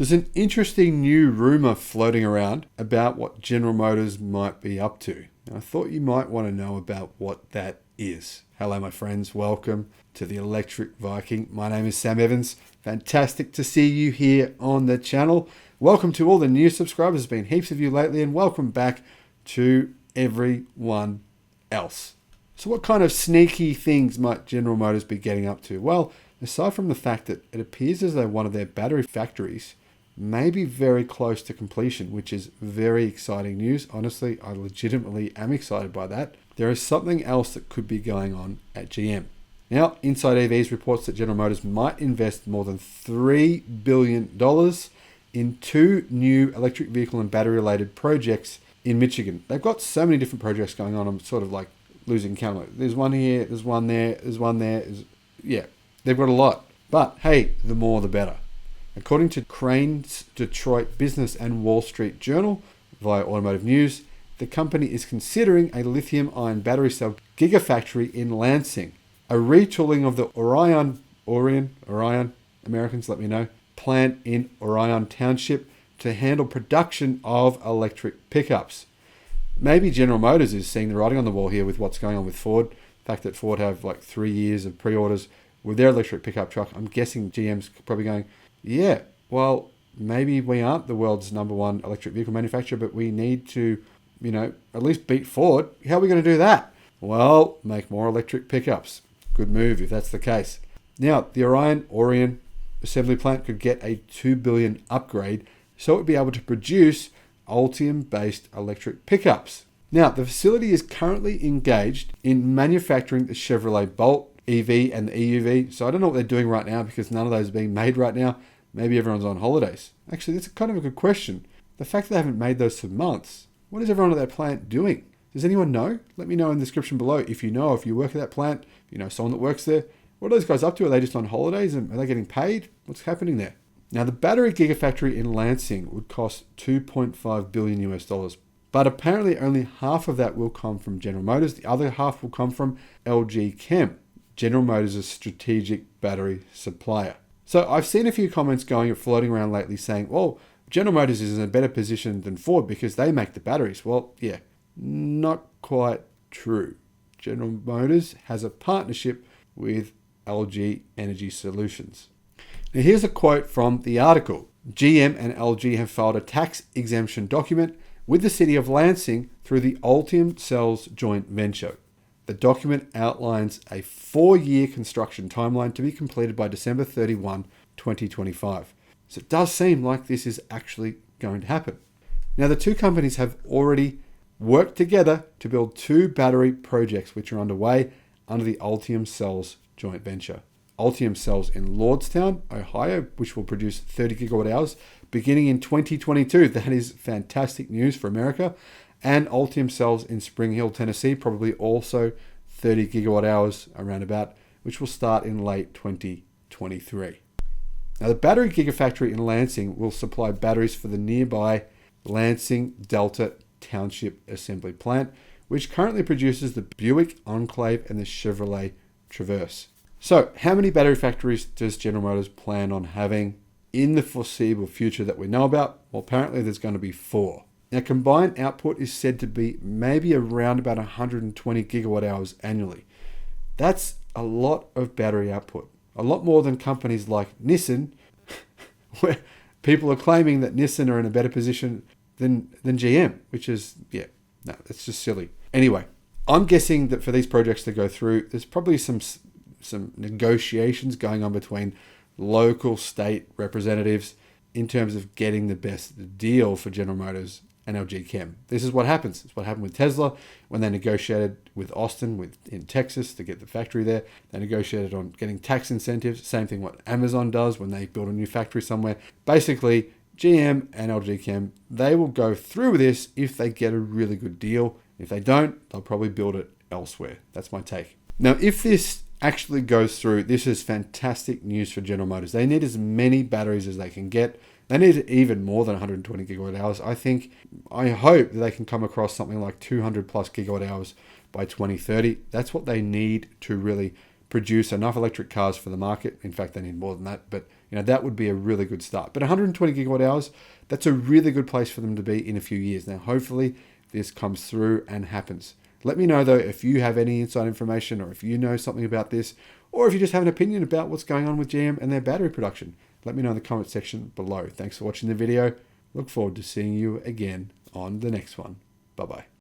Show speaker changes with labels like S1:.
S1: There's an interesting new rumor floating around about what General Motors might be up to. And I thought you might want to know about what that is. Hello, my friends. Welcome to the Electric Viking. My name is Sam Evans. Fantastic to see you here on the channel. Welcome to all the new subscribers. There's been heaps of you lately, and welcome back to everyone else. So what kind of sneaky things might General Motors be getting up to? Well, aside from the fact that it appears as though one of their battery factories may be very close to completion, which is very exciting news. Honestly, I legitimately am excited by that. There is something else that could be going on at GM. Now, Inside EVs reports that General Motors might invest more than $3 billion in 2 new electric vehicle and battery related projects in Michigan. They've got so many different projects going on, I'm sort of like losing count. There's one here, there's one there, there's one there. Yeah, they've got a lot. But hey, the more the better. According to Crane's Detroit Business and Wall Street Journal via Automotive News, the company is considering a lithium-ion battery cell Gigafactory in Lansing, a retooling of the Orion, Americans let me know, plant in Orion Township to handle production of electric pickups. Maybe General Motors is seeing the writing on the wall here with what's going on with Ford. The fact that Ford have like 3 years of pre-orders with their electric pickup truck. I'm guessing GM's probably going, yeah, well, maybe we aren't the world's #1 electric vehicle manufacturer, but we need to, at least beat Ford. How are we going to do that? Well, make more electric pickups. Good move if that's the case. Now, the Orion assembly plant could get a $2 billion upgrade, so it would be able to produce Ultium-based electric pickups. Now, the facility is currently engaged in manufacturing the Chevrolet Bolt EV and the EUV. So I don't know what they're doing right now because none of those are being made right now. Maybe everyone's on holidays. Actually, that's kind of a good question. The fact that they haven't made those for months, what is everyone at that plant doing? Does anyone know? Let me know in the description below. If you know, if you work at that plant, someone that works there, what are those guys up to? Are they just on holidays and are they getting paid? What's happening there? Now, the battery gigafactory in Lansing would cost $2.5 billion US, but apparently only half of that will come from General Motors. The other half will come from LG Chem, General Motors' strategic battery supplier. So I've seen a few comments floating around lately saying, well, General Motors is in a better position than Ford because they make the batteries. Well, yeah, not quite true. General Motors has a partnership with LG Energy Solutions. Now here's a quote from the article. GM and LG have filed a tax exemption document with the city of Lansing through the Ultium Cells joint venture. The document outlines a 4-year construction timeline to be completed by December 31, 2025. So it does seem like this is actually going to happen. Now, the two companies have already worked together to build 2 battery projects which are underway under the Ultium Cells joint venture. Ultium Cells in Lordstown, Ohio, which will produce 30 gigawatt hours beginning in 2022. That is fantastic news for America. And Ultium Cells in Spring Hill, Tennessee, probably also 30 gigawatt hours around about, which will start in late 2023. Now, the battery gigafactory in Lansing will supply batteries for the nearby Lansing Delta Township Assembly Plant, which currently produces the Buick Enclave and the Chevrolet Traverse. So, how many battery factories does General Motors plan on having in the foreseeable future that we know about? Well, apparently there's going to be 4. Now, combined output is said to be maybe around about 120 gigawatt hours annually. That's a lot of battery output. A lot more than companies like Nissan, where people are claiming that Nissan are in a better position than GM, which is, that's just silly. Anyway, I'm guessing that for these projects to go through, there's probably some negotiations going on between local state representatives in terms of getting the best deal for General Motors and LG Chem. This is what happens. It's what happened with Tesla when they negotiated with Austin in Texas to get the factory there. They negotiated on getting tax incentives. Same thing what Amazon does when they build a new factory somewhere. Basically, GM and LG Chem, they will go through with this if they get a really good deal. If they don't, they'll probably build it elsewhere. That's my take. Now, if this actually goes through, this is fantastic news for General Motors. They need as many batteries as they can get. They need even more than 120 gigawatt hours. I hope that they can come across something like 200 plus gigawatt hours by 2030. That's what they need to really produce enough electric cars for the market. In fact, they need more than that, but that would be a really good start. But 120 gigawatt hours, that's a really good place for them to be in a few years. Now, hopefully this comes through and happens. Let me know, though, if you have any inside information or if you know something about this, or if you just have an opinion about what's going on with GM and their battery production. Let me know in the comment section below. Thanks for watching the video. Look forward to seeing you again on the next one. Bye-bye.